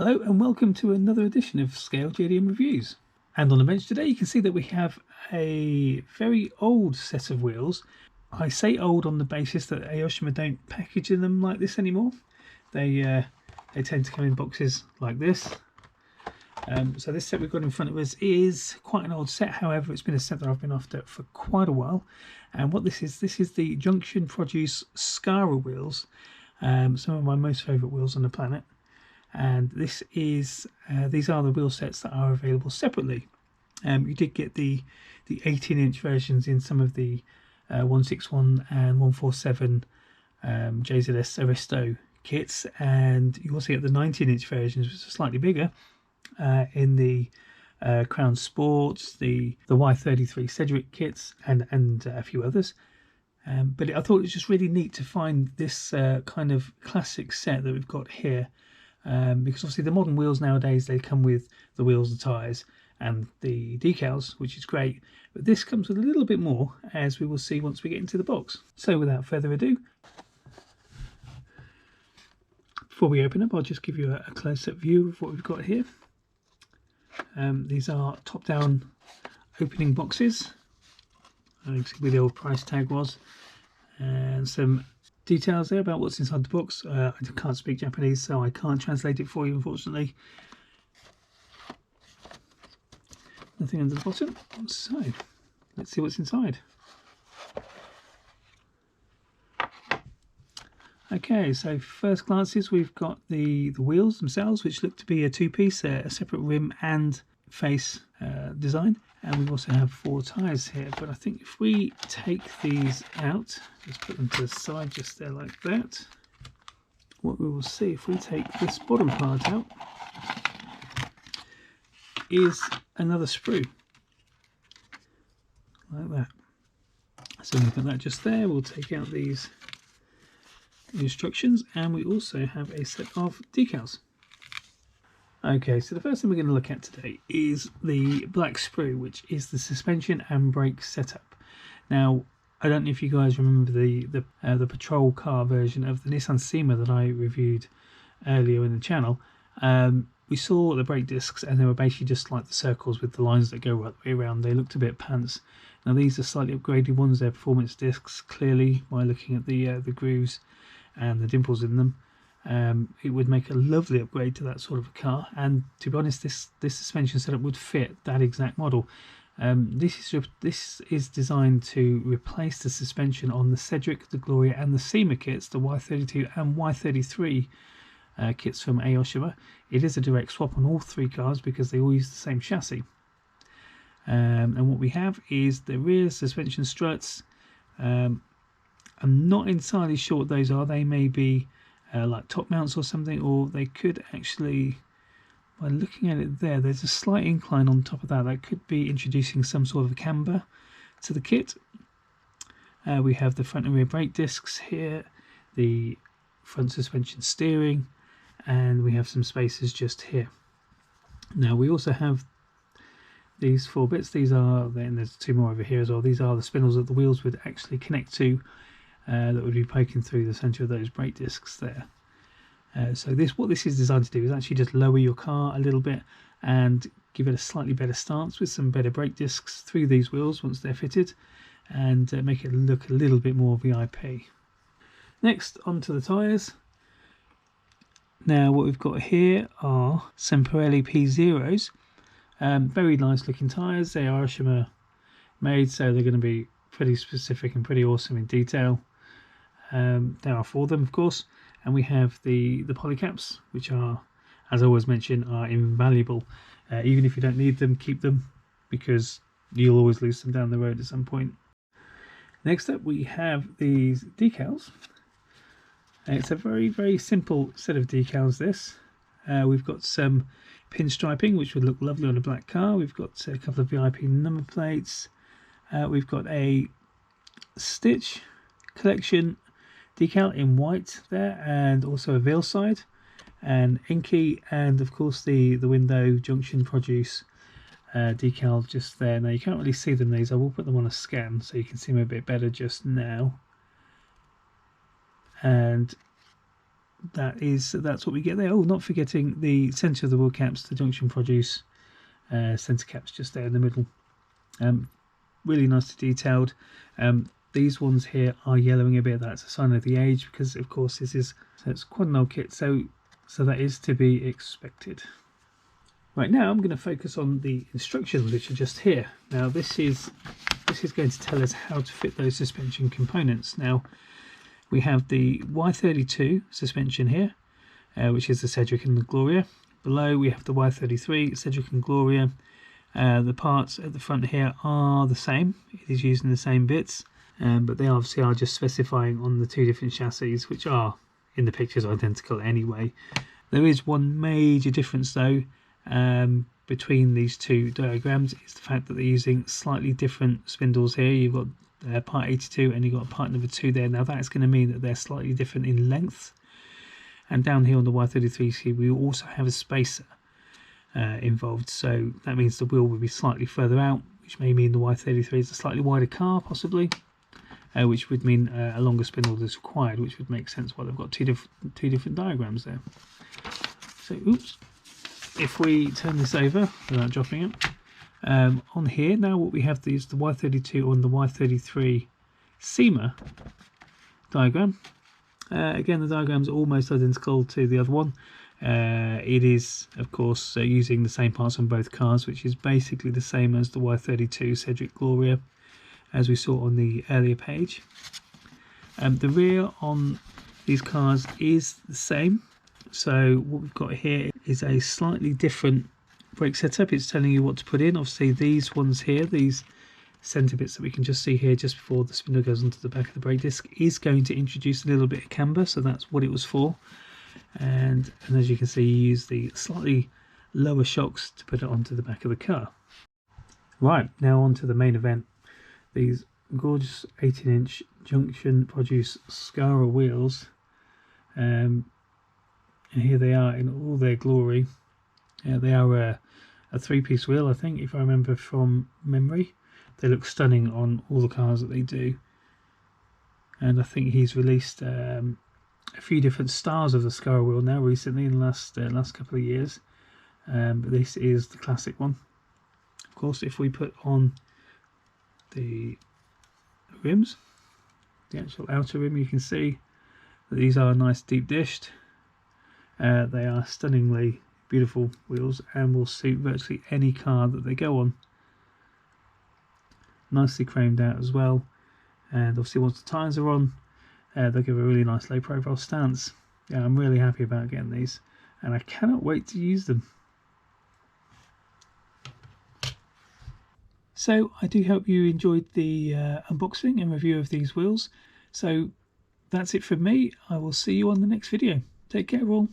Hello and welcome to another edition of Scale JDM Reviews. And on the bench today you can see that we have a very old set of wheels. I say old on the basis that Aoshima don't package them like this anymore. They tend to come in boxes like this. So this set we've got in front of us is quite an old set. However, it's been a set that I've been after for quite a while. And what this is the Junction Produce Scara wheels. Some of my most favourite wheels on the planet. And this is these are the wheel sets that are available separately. You did get the 18-inch versions in some of the 161 and 147 JZS Aristo kits, and you also get the 19-inch versions, which are slightly bigger, in the Crown Sports, the Y33 Cedric kits, and a few others. But I thought it was just really neat to find this kind of classic set that we've got here. Because obviously the modern wheels nowadays, they come with the wheels, the tyres and the decals, which is great, but this comes with a little bit more, as we will see once we get into the box. So without further ado, before we open up, I'll just give you a close-up view of what we've got here. These are top-down opening boxes. You can see where the old price tag was, and some details there about what's inside the box. I can't speak Japanese, so I can't translate it for you, unfortunately. Nothing under the bottom, so let's see what's inside. Okay, so first glances, we've got the wheels themselves, which look to be a two-piece, a separate rim and face design. And we also have 4 tyres here, but I think if we take these out, just put them to the side just there like that, what we will see if we take this bottom part out is another sprue, like that. So we've got that just there. We'll take out these instructions, and we also have a set of decals. Okay, so the first thing we're going to look at today is the black sprue, which is the suspension and brake setup. Now, I don't know if you guys remember the patrol car version of the Nissan Aoshima that I reviewed earlier in the channel. We saw the brake discs, and they were basically just like the circles with the lines that go right the way around. They looked a bit pants. Now these are slightly upgraded ones. They're performance discs, clearly, by looking at the grooves and the dimples in them. It would make a lovely upgrade to that sort of a car, and to be honest, this suspension setup would fit that exact model. This is designed to replace the suspension on the Cedric, the Gloria and the Aoshima kits, the Y32 and Y33 kits from Aoshima. It is a direct swap on all 3 cars because they all use the same chassis. And what we have is the rear suspension struts. I'm not entirely sure what those are. They may be like top mounts or something, or they could actually, by looking at it there's a slight incline on top of that could be introducing some sort of a camber to the kit. We have the front and rear brake discs here, the front suspension steering, and we have some spacers just here. Now we also have these 4 bits. These are, then there's 2 more over here as well. These are the spindles that the wheels would actually connect to, that would be poking through the centre of those brake discs there. So what this is designed to do is actually just lower your car a little bit and give it a slightly better stance with some better brake discs through these wheels once they're fitted, and make it look a little bit more VIP. Next, onto the tyres. Now what we've got here are some Pirelli P0s. Very nice looking tyres. They are Aoshima made, so they're going to be pretty specific and pretty awesome in detail. There are 4 of them, of course, and we have the polycaps, which are, as I always mention, are invaluable. Even if you don't need them, keep them, because you'll always lose them down the road at some point. Next up, we have these decals. It's a very, very simple set of decals, this. We've got some pinstriping, which would look lovely on a black car. We've got a couple of VIP number plates. We've got a Stitch collection decal in white there, and also a veil side, and inky, and of course the window Junction Produce decal just there. Now you can't really see them, these. I will put them on a scan so you can see them a bit better just now. And that's what we get there. Oh, not forgetting the centre of the wheel caps, the Junction Produce centre caps just there in the middle. Really nicely detailed. These ones here are yellowing a bit. That's a sign of the age, because of course it's quite an old kit, so that is to be expected. Right, now I'm going to focus on the instructions which are just here. Now this is going to tell us how to fit those suspension components. Now we have the Y32 suspension here, which is the Cedric and the Gloria. Below we have the Y33 Cedric and Gloria. The parts at the front here are the same. It is using the same bits, but they obviously are just specifying on the two different chassis, which are in the pictures identical anyway. There is one major difference though between these two diagrams. Is the fact that they're using slightly different spindles here. You've got part 82 and you've got part number 2 there. Now that's going to mean that they're slightly different in length. And down here on the Y33 we also have a spacer involved, so that means the wheel will be slightly further out, which may mean the Y33 is a slightly wider car possibly, which would mean a longer spindle is required, which would make sense why they've got two different diagrams there. So oops, if we turn this over without dropping it, on here now what we have is the Y32 on the Y33 SEMA diagram. Again, the diagram's almost identical to the other one. It is, of course, using the same parts on both cars, which is basically the same as the Y32 Cedric Gloria, as we saw on the earlier page. The rear on these cars is the same. So what we've got here is a slightly different brake setup. It's telling you what to put in. Obviously, these ones here, these centre bits that we can just see here just before the spindle goes onto the back of the brake disc, is going to introduce a little bit of camber, so that's what it was for. And as you can see, you use the slightly lower shocks to put it onto the back of the car. Right, now on to the main event. These gorgeous 18-inch Junction Produce Scara wheels, and here they are in all their glory. They are a 3-piece wheel, I think, if I remember from memory. They look stunning on all the cars that they do, and I think he's released a few different styles of the Scara wheel now recently in the last couple of years, but this is the classic one. Of course, if we put on the rims, the actual outer rim, you can see that these are nice deep dished. They are stunningly beautiful wheels and will suit virtually any car that they go on. Nicely chromed out as well, and obviously once the tyres are on, they'll give a really nice low profile stance. Yeah, I'm really happy about getting these, and I cannot wait to use them. So I do hope you enjoyed the unboxing and review of these wheels. So that's it from me. I will see you on the next video. Take care all.